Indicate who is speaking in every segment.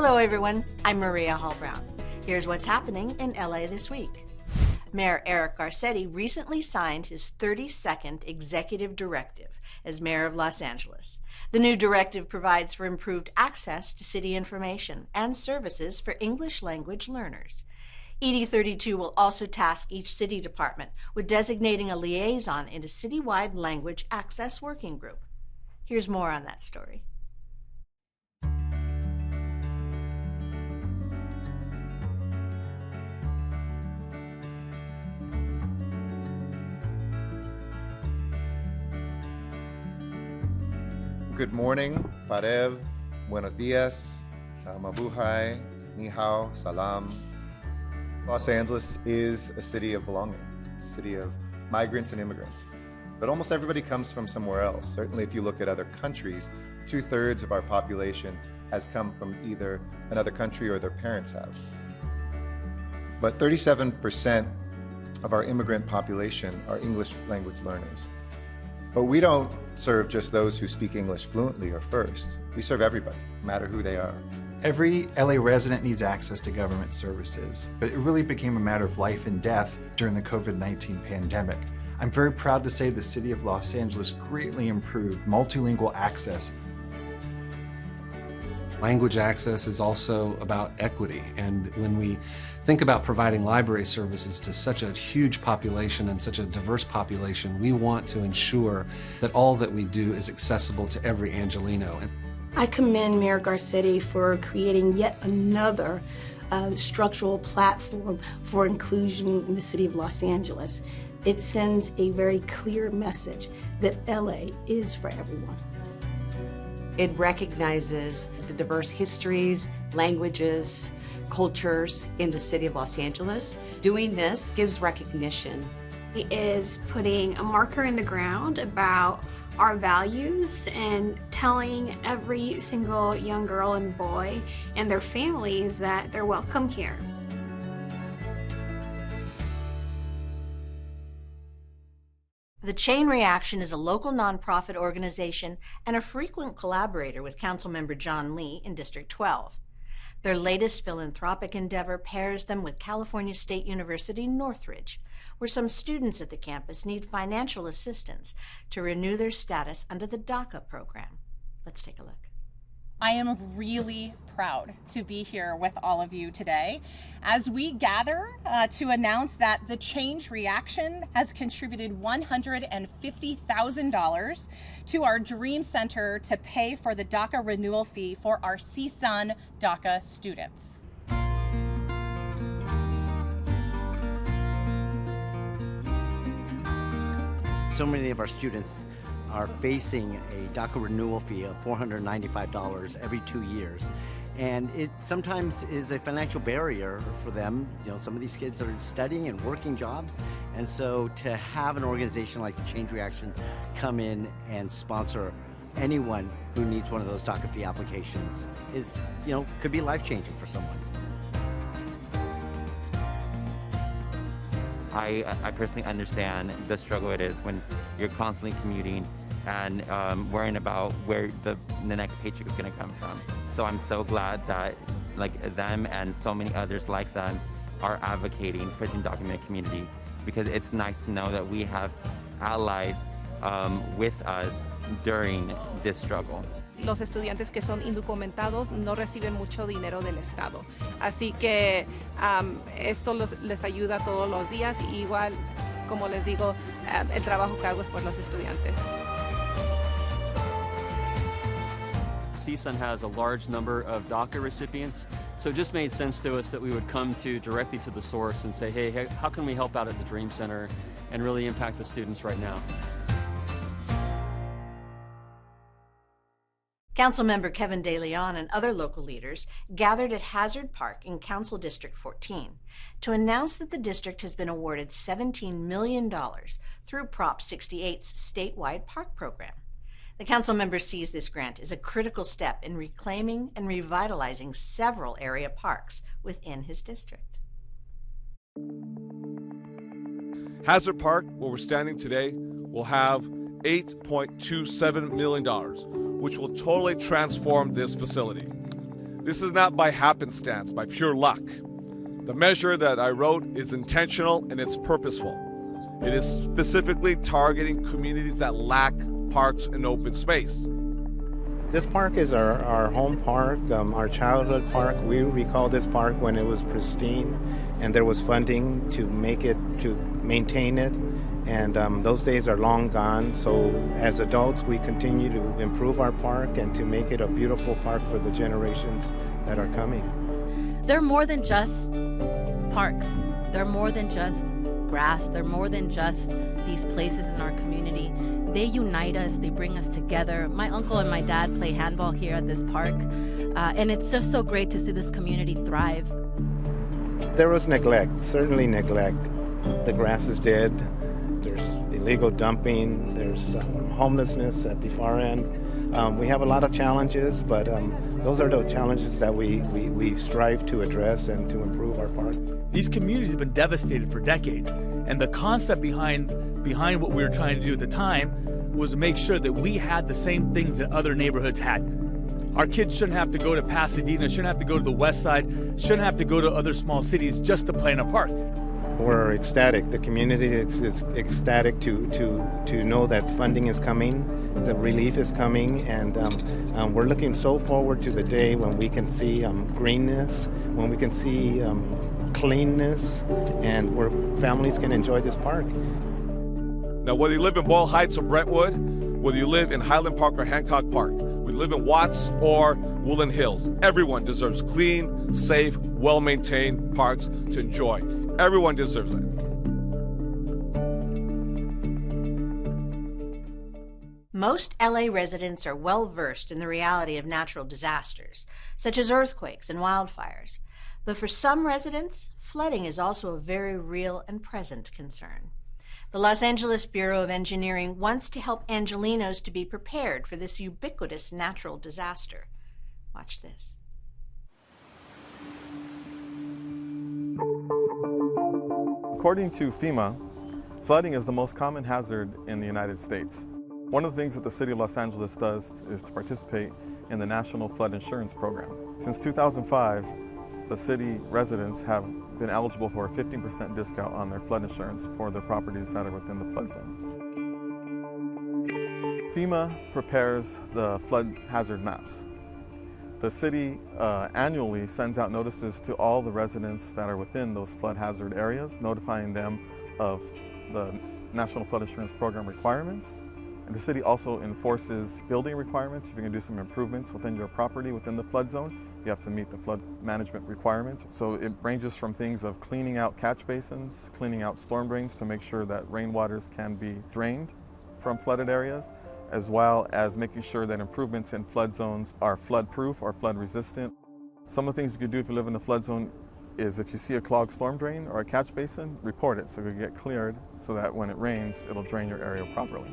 Speaker 1: Hello everyone, I'm Maria Hall-Brown. Here's what's happening in LA this week. Mayor Eric Garcetti recently signed his 32nd executive directive as mayor of Los Angeles. The new directive provides for improved access to city information and services for English language learners. ED 32 will also task each city department with designating a liaison in a citywide language access working group. Here's more on that story.
Speaker 2: Good morning, Parev, buenos dias, mabuhay, ni hao, salam. Los Angeles is a city of belonging, a city of migrants and immigrants. But almost everybody comes from somewhere else. Certainly if you look at other countries, 2/3 of our population has come from either another country or their parents have. But 37% of our immigrant population are English language learners. But we don't serve just those who speak English fluently or first. We serve everybody, no matter who they are.
Speaker 3: Every LA resident needs access to government services, but it really became a matter of life and death during the COVID-19 pandemic. I'm very proud to say the City of Los Angeles greatly improved multilingual access.
Speaker 4: Language access is also about equity, and when we think about providing library services to such a huge population and such a diverse population, we want to ensure that all that we do is accessible to every Angelino.
Speaker 5: I commend Mayor Garcetti for creating yet another structural platform for inclusion in the City of Los Angeles. It sends a very clear message that LA is for everyone.
Speaker 6: It recognizes the diverse histories, languages, cultures in the City of Los Angeles. Doing this gives recognition.
Speaker 7: It is putting a marker in the ground about our values and telling every single young girl and boy and their families that they're welcome here.
Speaker 1: The Chain Reaction is a local nonprofit organization and a frequent collaborator with Councilmember John Lee in District 12. Their latest philanthropic endeavor pairs them with California State University Northridge, where some students at the campus need financial assistance to renew their status under the DACA program. Let's take a look.
Speaker 8: I am really proud to be here with all of you today as we gather to announce that the Change Reaction has contributed $150,000 to our Dream Center to pay for the Daca Renewal Fee for our CSUN DACA students.
Speaker 9: So many of our students are facing a Daca renewal fee of $495 every 2 years. And it sometimes is a financial barrier for them. You know, some of these kids are studying and working jobs. And so to have an organization like the Change Reaction come in and sponsor anyone who needs one of those Daca fee applications is, you know, could be life-changing for someone.
Speaker 10: I personally understand the struggle it is when you're constantly commuting and worrying about where the next paycheck is going to come from. So I'm so glad that them and so many others like them are advocating for the undocumented community, because it's nice to know that we have allies with us during this struggle.
Speaker 11: Los estudiantes que son indocumentados no reciben mucho dinero del Estado. Así que esto les ayuda todos los días, y igual, como les digo, el trabajo que hago es por los estudiantes.
Speaker 12: CSUN has a large number of DACA recipients, so it just made sense to us that we would come directly to the source and say, hey, how can we help out at the Dream Center and really impact the students right now?
Speaker 1: Councilmember Kevin De León and other local leaders gathered at Hazard Park in Council District 14 to announce that the district has been awarded $17 million through Prop 68's statewide park program. The councilmember sees this grant as a critical step in reclaiming and revitalizing several area parks within his district.
Speaker 13: Hazard Park, where we're standing today, will have $8.27 million, which will totally transform this facility. This is not by happenstance, by pure luck. The measure that I wrote is intentional and it's purposeful. It is specifically targeting communities that lack parks and open space.
Speaker 14: This park is our home park, our childhood park. We recall this park when it was pristine and there was funding to maintain it. And those days are long gone. So as adults, we continue to improve our park and to make it a beautiful park for the generations that are coming.
Speaker 15: They're more than just parks. They're more than just grass. They're more than just these places in our community. They unite us. They bring us together. My uncle and my dad play handball here at this park. And it's just so great to see this community thrive.
Speaker 14: There was neglect, certainly neglect. The grass is dead. There's illegal dumping. There's homelessness at the far end. We have a lot of challenges, but those are the challenges that we strive to address and to improve our park.
Speaker 16: These communities have been devastated for decades, and the concept behind what we were trying to do at the time was to make sure that we had the same things that other neighborhoods had. Our kids shouldn't have to go to Pasadena, shouldn't have to go to the west side, shouldn't have to go to other small cities just to play in a park.
Speaker 14: We're ecstatic. The community is ecstatic to know that funding is coming, the relief is coming, and we're looking so forward to the day when we can see greenness, when we can see cleanness, and where families can enjoy this park.
Speaker 13: Now, whether you live in Boyle Heights or Brentwood, whether you live in Highland Park or Hancock Park, whether you live in Watts or Woodland Hills, everyone deserves clean, safe, well-maintained parks to enjoy. Everyone deserves it.
Speaker 1: Most LA residents are well versed in the reality of natural disasters, such as earthquakes and wildfires. But for some residents, flooding is also a very real and present concern. The Los Angeles Bureau of Engineering wants to help Angelinos to be prepared for this ubiquitous natural disaster. Watch this.
Speaker 17: According to Fema, flooding is the most common hazard in the United States. One of the things that the City of Los Angeles does is to participate in the National Flood Insurance Program. Since 2005, the city residents have been eligible for a 15% discount on their flood insurance for their properties that are within the flood zone. FEMA prepares the flood hazard maps. The city annually sends out notices to all the residents that are within those flood hazard areas, notifying them of the National Flood Insurance Program requirements. And the city also enforces building requirements. If you're going to do some improvements within your property within the flood zone, you have to meet the flood management requirements. So it ranges from things of cleaning out catch basins, cleaning out storm drains to make sure that rainwaters can be drained from flooded areas, as well as making sure that improvements in flood zones are flood-proof or flood-resistant. Some of the things you could do if you live in a flood zone is if you see a clogged storm drain or a catch basin, report it so it can get cleared so that when it rains, it'll drain your area properly.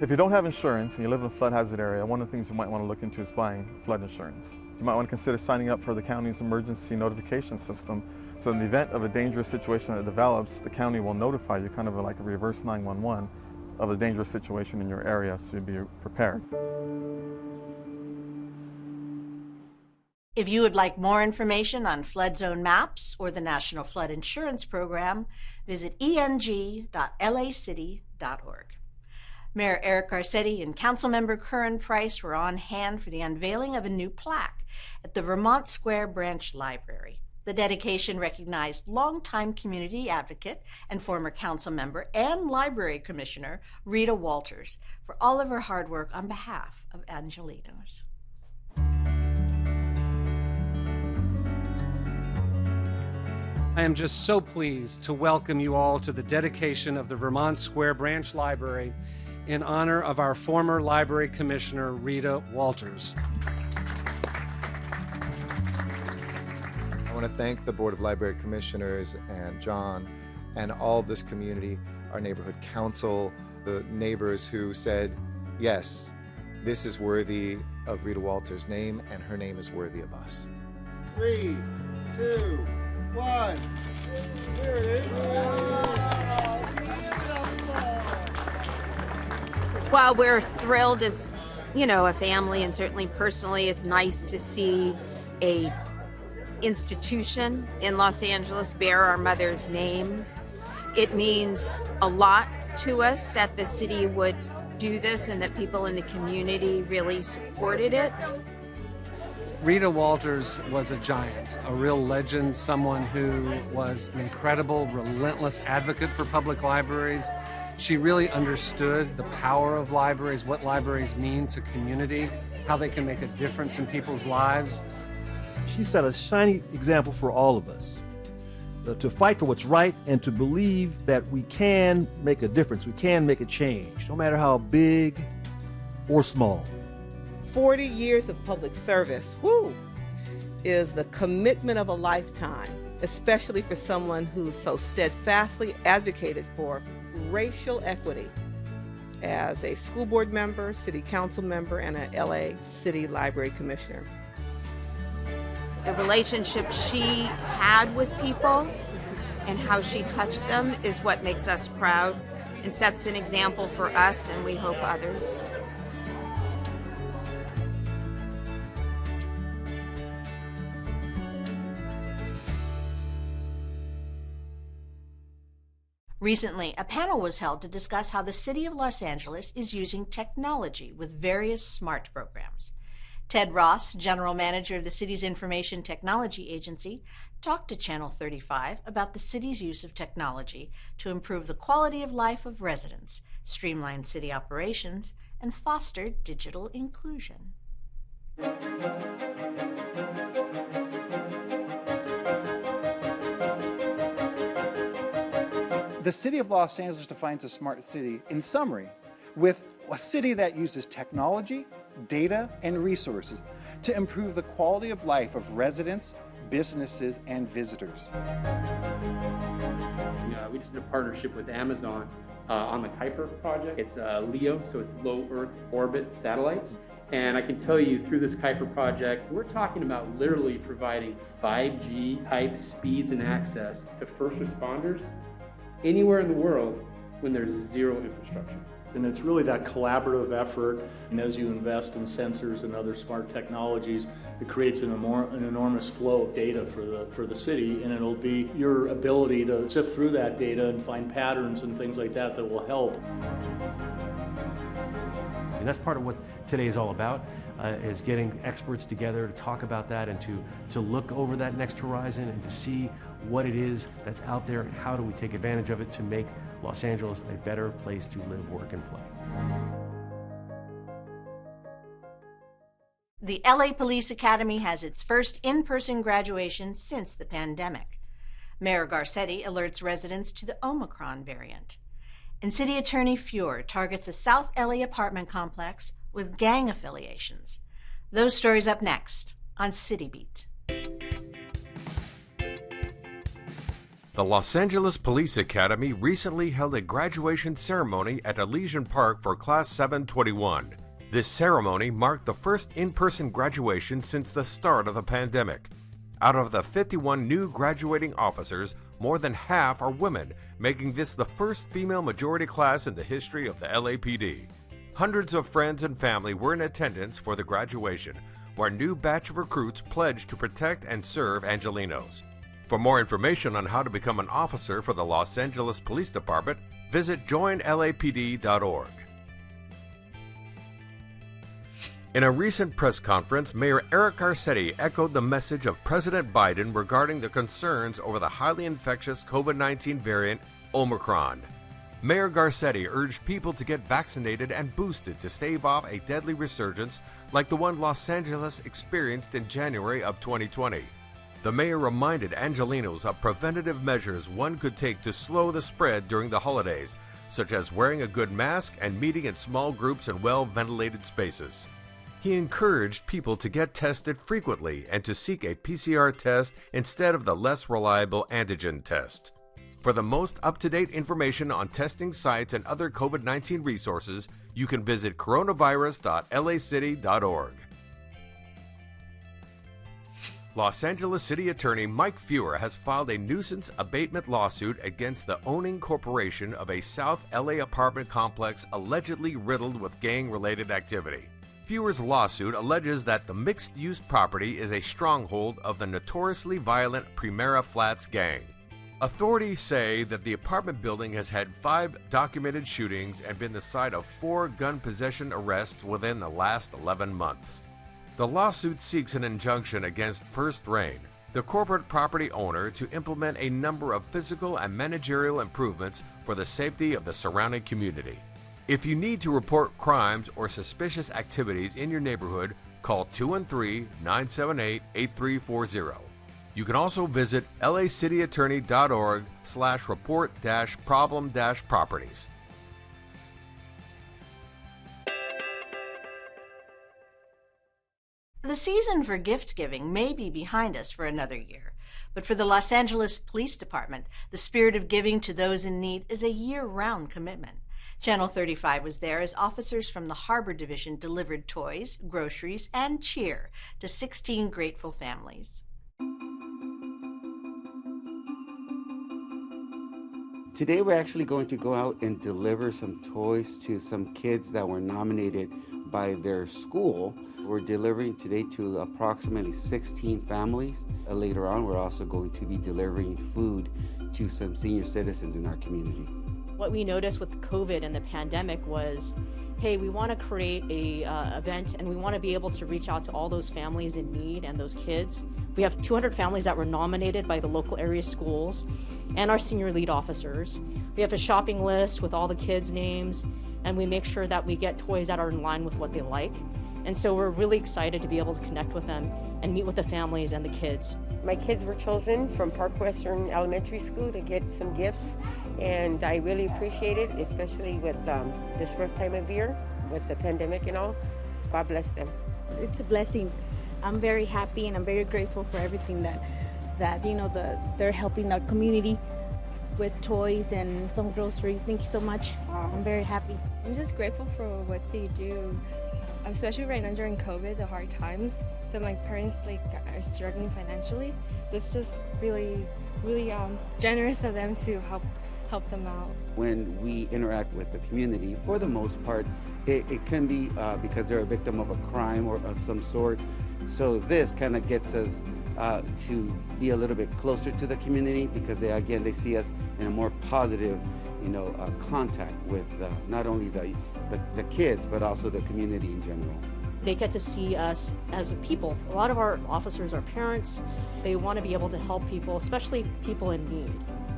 Speaker 17: If you don't have insurance and you live in a flood hazard area, one of the things you might want to look into is buying flood insurance. You might want to consider signing up for the county's emergency notification system, so in the event of a dangerous situation that develops, the county will notify you, kind of like a reverse 911, of a dangerous situation in your area, so you'll be prepared.
Speaker 1: If you would like more information on flood zone maps or the National Flood Insurance Program, visit eng.lacity.org. Mayor Eric Garcetti and Councilmember Curran Price were on hand for the unveiling of a new plaque at the Vermont Square Branch Library. The dedication recognized longtime community advocate and former council member and library commissioner Rita Walters for all of her hard work on behalf of Angelinos.
Speaker 4: I am just so pleased to welcome you all to the dedication of the Vermont Square Branch Library in honor of our former library commissioner, Rita Walters.
Speaker 2: I want to thank the Board of Library Commissioners and John and all of this community, our neighborhood council, the neighbors who said, yes, this is worthy of Rita Walters' name and her name is worthy of us.
Speaker 18: 3, 2, 1. Here it is.
Speaker 19: Well, we're thrilled as, a family, and certainly personally, it's nice to see a institution in Los Angeles bear our mother's name. It means a lot to us that the city would do this and that people in the community really supported it.
Speaker 4: Rita Walters was a giant, a real legend, someone who was an incredible, relentless advocate for public libraries. She really understood the power of libraries, what libraries mean to community, how they can make a difference in people's lives.
Speaker 20: She set a shining example for all of us to fight for what's right and to believe that we can make a difference, we can make a change, no matter how big or small.
Speaker 21: 40 years of public service, is the commitment of a lifetime, especially for someone who so steadfastly advocated for racial equity as a school board member, city council member, and an LA City Library Commissioner.
Speaker 19: The relationship she had with people and how she touched them is what makes us proud and sets an example for us, and we hope others.
Speaker 1: Recently, a panel was held to discuss how the City of Los Angeles is using technology with various SMART programs. Ted Ross, General Manager of the city's Information Technology Agency, talked to Channel 35 about the city's use of technology to improve the quality of life of residents, streamline city operations, and foster digital inclusion.
Speaker 22: The City of Los Angeles defines a smart city, in summary, with a city that uses technology, data, and resources to improve the quality of life of residents, businesses, and visitors.
Speaker 23: We just did a partnership with Amazon on the Kuiper project. It's LEO, so it's low Earth orbit satellites. And I can tell you through this Kuiper project, we're talking about literally providing 5G type speeds and access to first responders anywhere in the world when there's zero infrastructure.
Speaker 24: And it's really that collaborative effort, and as you invest in sensors and other smart technologies, it creates an enormous flow of data for the city, and it'll be your ability to sift through that data and find patterns and things like that that will help.
Speaker 25: And that's part of what today is all about, is getting experts together to talk about that and to look over that next horizon and to see what it is that's out there and how do we take advantage of it to make Los Angeles a better place to live, work, and play.
Speaker 1: The LA Police Academy has its first in-person graduation since the pandemic. Mayor Garcetti alerts residents to the Omicron variant. And City Attorney Fuhr targets a South LA apartment complex with gang affiliations. Those stories up next on City Beat.
Speaker 26: The Los Angeles Police Academy recently held a graduation ceremony at Elysian Park for Class 721. This ceremony marked the first in-person graduation since the start of the pandemic. Out of the 51 new graduating officers, more than half are women, making this the first female majority class in the history of the LAPD. Hundreds of friends and family were in attendance for the graduation, where a new batch of recruits pledged to protect and serve Angelenos. For more information on how to become an officer for the Los Angeles Police Department, visit joinlapd.org. In a recent press conference, Mayor Eric Garcetti echoed the message of President Biden regarding the concerns over the highly infectious COVID-19 variant, Omicron. Mayor Garcetti urged people to get vaccinated and boosted to stave off a deadly resurgence like the one Los Angeles experienced in January of 2020. The mayor reminded Angelenos of preventative measures one could take to slow the spread during the holidays, such as wearing a good mask and meeting in small groups in well-ventilated spaces. He encouraged people to get tested frequently and to seek a PCR test instead of the less reliable antigen test. For the most up-to-date information on testing sites and other COVID-19 resources, you can visit coronavirus.lacity.org. Los Angeles City Attorney Mike Fuhr has filed a nuisance abatement lawsuit against the owning corporation of a South LA apartment complex allegedly riddled with gang-related activity. Fewer's lawsuit alleges that the mixed-use property is a stronghold of the notoriously violent Primera Flats gang. Authorities say that the apartment building has had 5 documented shootings and been the site of 4 gun possession arrests within the last 11 months. The lawsuit seeks an injunction against First Rain, the corporate property owner, to implement a number of physical and managerial improvements for the safety of the surrounding community. If you need to report crimes or suspicious activities in your neighborhood, call 213-978-8340. You can also visit lacityattorney.org/report-problem-properties.
Speaker 1: The season for gift giving may be behind us for another year, but for the Los Angeles Police Department, the spirit of giving to those in need is a year-round commitment. Channel 35 was there as officers from the Harbor Division delivered toys, groceries, and cheer to 16 grateful families.
Speaker 3: Today we're actually going to go out and deliver some toys to some kids that were nominated by their school. We're delivering today to approximately 16 families. Later on, we're also going to be delivering food to some senior citizens in our community.
Speaker 5: What we noticed with COVID and the pandemic was, hey, we want to create a event and we want to be able to reach out to all those families in need and those kids. We have 200 families that were nominated by the local area schools and our senior lead officers. We have a shopping list with all the kids' names, and we make sure that we get toys that are in line with what they like. And so we're really excited to be able to connect with them and meet with the families and the kids.
Speaker 6: My kids were chosen from Park Western Elementary School to get some gifts, and I really appreciate it, especially with this rough time of year with the pandemic and all. God bless them.
Speaker 7: It's a blessing. I'm very happy and I'm very grateful for everything that they're helping our community with toys and some groceries. Thank you so much. I'm very happy.
Speaker 8: I'm just grateful for what they do, especially right now during COVID, the hard times. So my parents are struggling financially. It's just really generous of them to help them out.
Speaker 3: When we interact with the community, for the most part, it can be because they're a victim of a crime or of some sort. So this kind of gets us to be a little bit closer to the community because they see us in a more positive, contact with not only the kids but also the community in general.
Speaker 5: They get to see us as a people. A lot of our officers are parents. They want to be able to help people, especially people in need.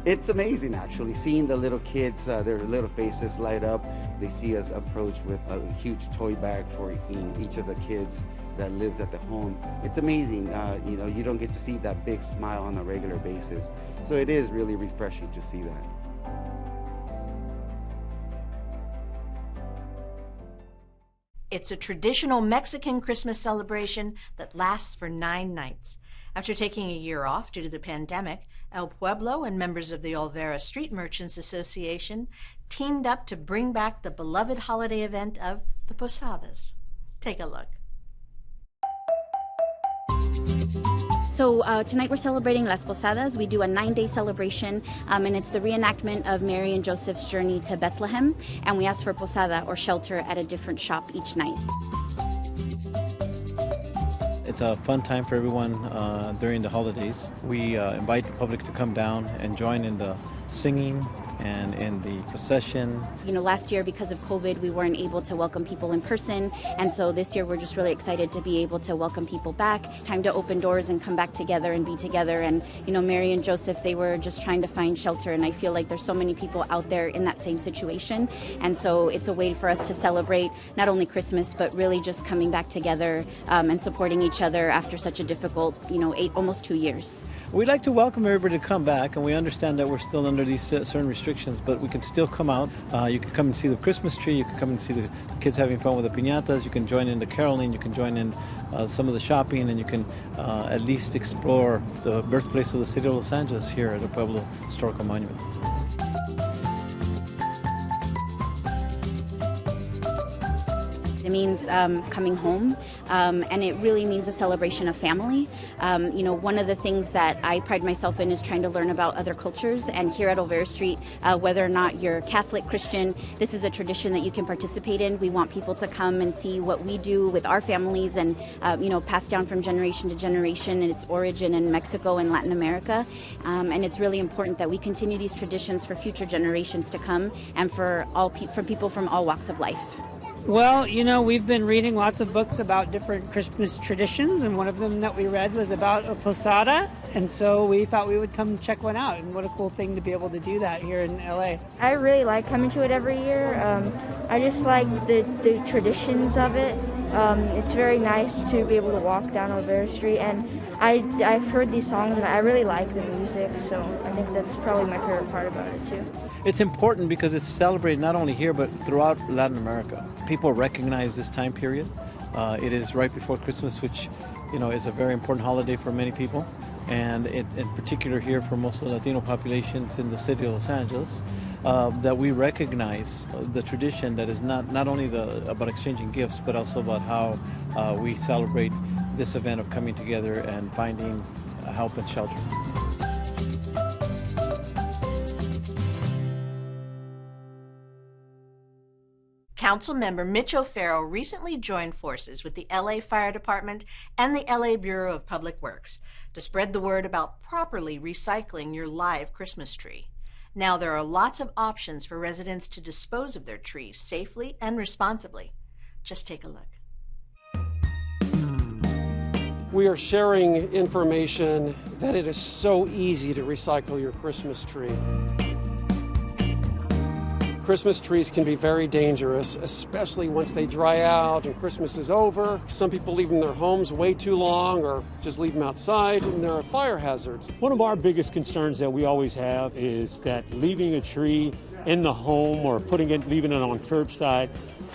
Speaker 3: It's amazing, actually, seeing the little kids, their little faces light up. They see us approach with a huge toy bag for each of the kids that lives at the home. It's amazing. You don't get to see that big smile on a regular basis. So it is really refreshing to see that.
Speaker 1: It's a traditional Mexican Christmas celebration that lasts for 9 nights. After taking a year off due to the pandemic, El Pueblo and members of the Olvera Street Merchants Association teamed up to bring back the beloved holiday event of the Posadas. Take a look.
Speaker 9: So tonight we're celebrating Las Posadas. We do a 9-day celebration, and it's the reenactment of Mary and Joseph's journey to Bethlehem, and we ask for posada or shelter at a different shop each night.
Speaker 27: It's a fun time for everyone during the holidays. We invite the public to come down and join in the singing and in the procession.
Speaker 9: Last year because of COVID, we weren't able to welcome people in person, and so this year we're just really excited to be able to welcome people back. It's time to open doors and come back together and be together, and Mary and Joseph, they were just trying to find shelter, and I feel like there's so many people out there in that same situation, and so it's a way for us to celebrate not only Christmas, but really just coming back together and supporting each other after such a difficult, almost 2 years.
Speaker 27: We'd like to welcome everybody to come back, and we understand that we're still under these certain restrictions, but we can still come out. You can come and see the Christmas tree, you can come and see the kids having fun with the piñatas, you can join in the caroling, you can join in some of the shopping, and you can at least explore the birthplace of the city of Los Angeles here at the Pueblo Historical Monument.
Speaker 9: It means coming home, and it really means a celebration of family. One of the things that I pride myself in is trying to learn about other cultures. And here at Olvera Street, whether or not you're Catholic, Christian, this is a tradition that you can participate in. We want people to come and see what we do with our families and, passed down from generation to generation in its origin in Mexico and Latin America. And it's really important that we continue these traditions for future generations to come and for people from all walks of life.
Speaker 10: Well, we've been reading lots of books about different Christmas traditions, and one of them that we read was about a posada, and so we thought we would come check one out, and what a cool thing to be able to do that here in LA.
Speaker 11: I really like coming to it every year. I just like the traditions of it. It's very nice to be able to walk down Olvera Street, and I've heard these songs, and I really like the music, so I think that's probably my favorite part about it, too.
Speaker 27: It's important because it's celebrated not only here, but throughout Latin America. People recognize this time period. It is right before Christmas, which, is a very important holiday for many people. And in particular here for most of the Latino populations in the city of Los Angeles, that we recognize the tradition that is not only about exchanging gifts, but also about how we celebrate this event of coming together and finding help and shelter.
Speaker 1: Councilmember Mitch O'Farrell recently joined forces with the LA Fire Department and the LA Bureau of Public Works to spread the word about properly recycling your live Christmas tree. Now there are lots of options for residents to dispose of their trees safely and responsibly. Just take a look.
Speaker 12: We are sharing information that it is so easy to recycle your Christmas tree. Christmas trees can be very dangerous, especially once they dry out and Christmas is over. Some people leave them in their homes way too long or just leave them outside, and there are fire hazards.
Speaker 13: One of our biggest concerns that we always have is that leaving a tree in the home or leaving it on curbside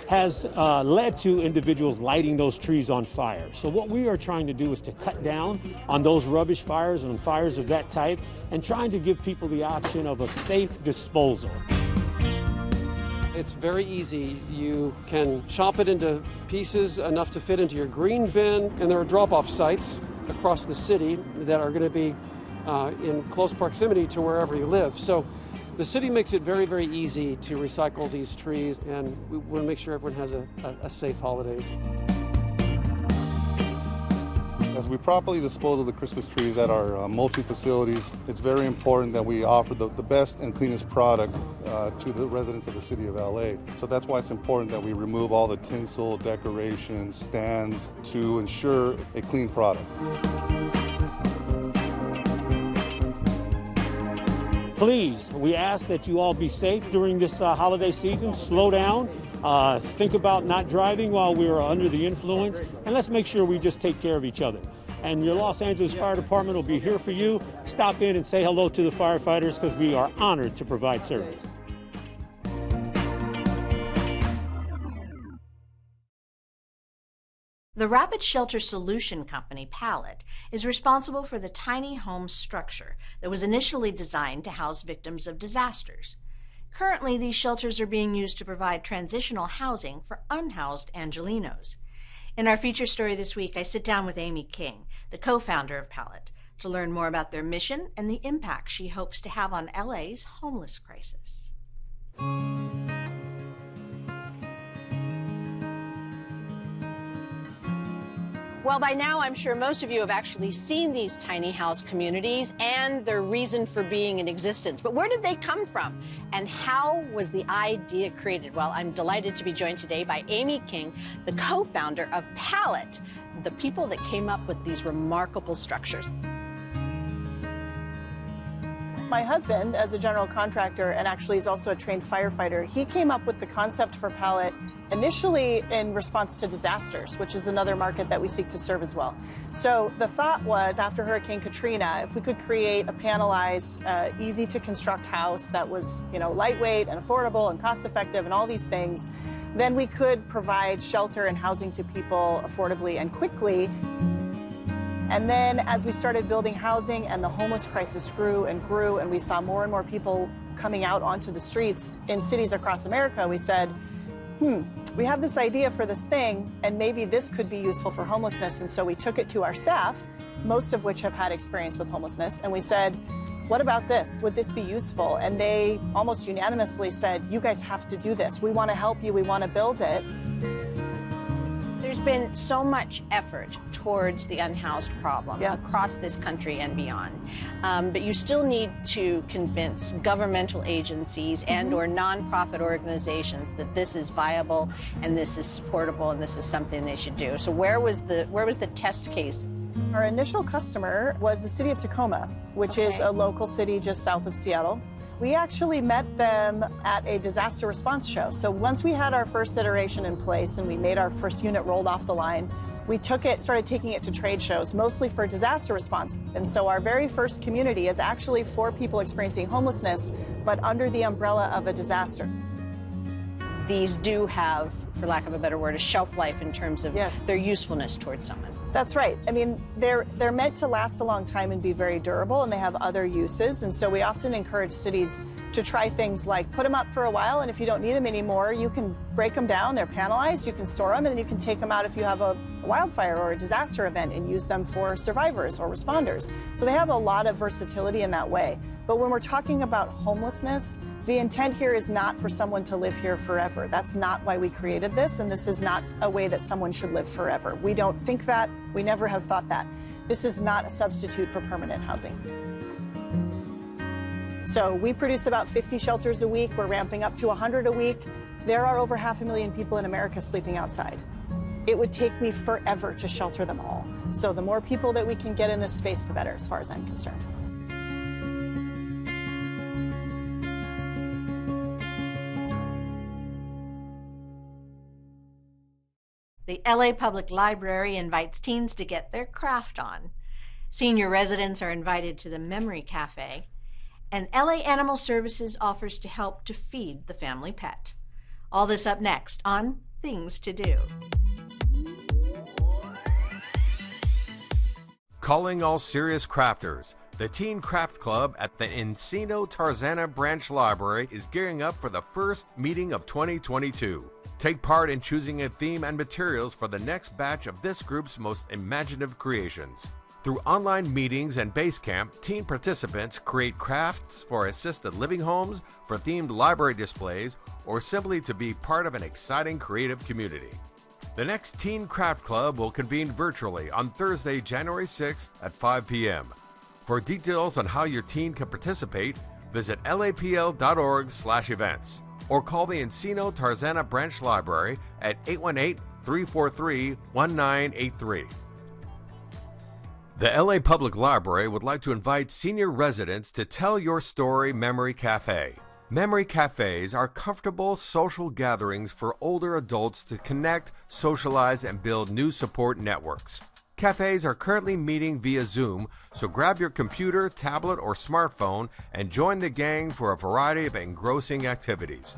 Speaker 13: has led to individuals lighting those trees on fire. So what we are trying to do is to cut down on those rubbish fires and fires of that type, and trying to give people the option of a safe disposal.
Speaker 12: It's very easy. You can chop it into pieces enough to fit into your green bin, and there are drop-off sites across the city that are going to be in close proximity to wherever you live. So the city makes it very, very easy to recycle these trees, and we want to make sure everyone has a safe holidays.
Speaker 17: As we properly dispose of the Christmas trees at our mulching facilities, it's very important that we offer the best and cleanest product to the residents of the city of LA. So that's why it's important that we remove all the tinsel, decorations, stands to ensure a clean product.
Speaker 13: Please, we ask that you all be safe during this holiday season. Slow down. Think about not driving while we are under the influence, and let's make sure we just take care of each other. And your Los Angeles Fire Department will be here for you. Stop in and say hello to the firefighters, because we are honored to provide service.
Speaker 1: The Rapid Shelter Solution Company, Pallet, is responsible for the tiny home structure that was initially designed to house victims of disasters. Currently, these shelters are being used to provide transitional housing for unhoused Angelenos. In our feature story this week, I sit down with Emmy King, the co-founder of Pallet, to learn more about their mission and the impact she hopes to have on LA's homeless crisis. Well, by now, I'm sure most of you have actually seen these tiny house communities and their reason for being in existence. But where did they come from? And how was the idea created? Well, I'm delighted to be joined today by Emmy King, the co-founder of Pallet, the people that came up with these remarkable structures.
Speaker 14: My husband, as a general contractor and actually is also a trained firefighter, he came up with the concept for Pallet initially in response to disasters, which is another market that we seek to serve as well. So the thought was, after Hurricane Katrina, if we could create a panelized, easy to construct house that was, lightweight and affordable and cost effective and all these things, then we could provide shelter and housing to people affordably and quickly. And then as we started building housing and the homeless crisis grew and grew, and we saw more and more people coming out onto the streets in cities across America, we said, we have this idea for this thing, and maybe this could be useful for homelessness. And so we took it to our staff most of which have had experience with homelessness. And we said, what about this? Would this be useful? And they almost unanimously said, you guys have to do this. We want to help you. We want to build it.
Speaker 1: There's been so much effort towards the unhoused problem across this country and beyond. But you still need to convince governmental agencies and or nonprofit organizations that this is viable and this is supportable and this is something they should do. So where was the test case?
Speaker 14: Our initial customer was the city of Tacoma, which is a local city just south of Seattle. We actually met them at a disaster response show. So once we had our first iteration in place and we made our first unit rolled off the line, we started taking it to trade shows, mostly for disaster response. And so our very first community is actually for people experiencing homelessness, but under the umbrella of a disaster.
Speaker 1: These do have, for lack of a better word, a shelf life in terms of their usefulness towards someone.
Speaker 14: That's right. I mean, they're meant to last a long time and be very durable, and they have other uses. And so we often encourage cities to try things like put them up for a while, and if you don't need them anymore, you can break them down. They're panelized. You can store them, and then you can take them out if you have a wildfire or a disaster event and use them for survivors or responders. So they have a lot of versatility in that way. But when we're talking about homelessness, the intent here is not for someone to live here forever. That's not why we created this, and this is not a way that someone should live forever. We don't think that. We never have thought that. This is not a substitute for permanent housing. So we produce about 50 shelters a week. We're ramping up to 100 a week. There are over 500,000 people in America sleeping outside. It would take me forever to shelter them all. So the more people that we can get in this space, the better, as far as I'm concerned.
Speaker 1: The LA Public Library invites teens to get their craft on. Senior residents are invited to the Memory Cafe, and LA Animal Services offers to help to feed the family pet. All this up next on Things to Do.
Speaker 26: Calling all serious crafters. The Teen Craft Club at the Encino Tarzana Branch Library is gearing up for the first meeting of 2022. Take part in choosing a theme and materials for the next batch of this group's most imaginative creations. Through online meetings and base camp, teen participants create crafts for assisted living homes, for themed library displays, or simply to be part of an exciting creative community. The next Teen Craft Club will convene virtually on Thursday, January 6th at 5 p.m. For details on how your teen can participate, visit lapl.org/events. or call the Encino Tarzana Branch Library at 818-343-1983. The LA Public Library would like to invite senior residents to Tell Your Story Memory Cafe. Memory cafes are comfortable social gatherings for older adults to connect, socialize, and build new support networks. Cafes are currently meeting via Zoom, so grab your computer, tablet, or smartphone and join the gang for a variety of engrossing activities.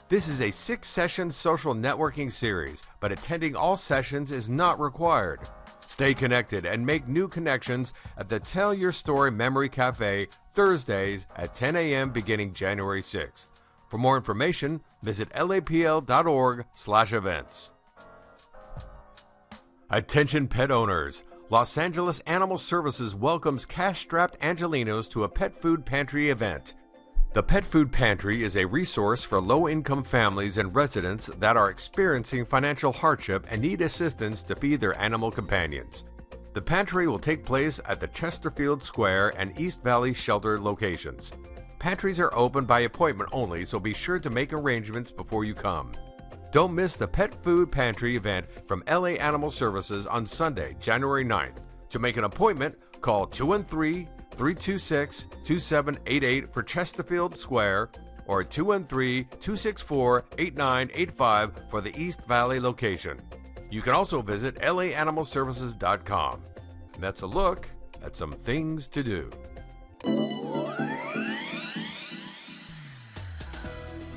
Speaker 26: This is a 6-session social networking series, but attending all sessions is not required. Stay connected and make new connections at the Tell Your Story Memory Cafe Thursdays at 10 a.m. beginning January 6th. For more information, visit lapl.org/events. Attention pet owners! Los Angeles Animal Services welcomes cash-strapped Angelinos to a pet food pantry event. The Pet Food Pantry is a resource for low-income families and residents that are experiencing financial hardship and need assistance to feed their animal companions. The pantry will take place at the Chesterfield Square and East Valley Shelter locations. Pantries are open by appointment only, so be sure to make arrangements before you come. Don't miss the Pet Food Pantry event from LA Animal Services on Sunday, January 9th. To make an appointment, call 213-326-2788 for Chesterfield Square or 213-264-8985 for the East Valley location. You can also visit laanimalservices.com. And that's a look at some things to do.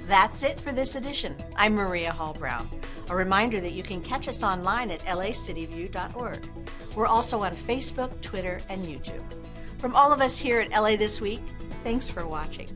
Speaker 1: That's it for this edition. I'm Maria Hall Brown. A reminder that you can catch us online at lacityview.org. We're also on Facebook, Twitter, and YouTube. From all of us here at LA This Week, thanks for watching.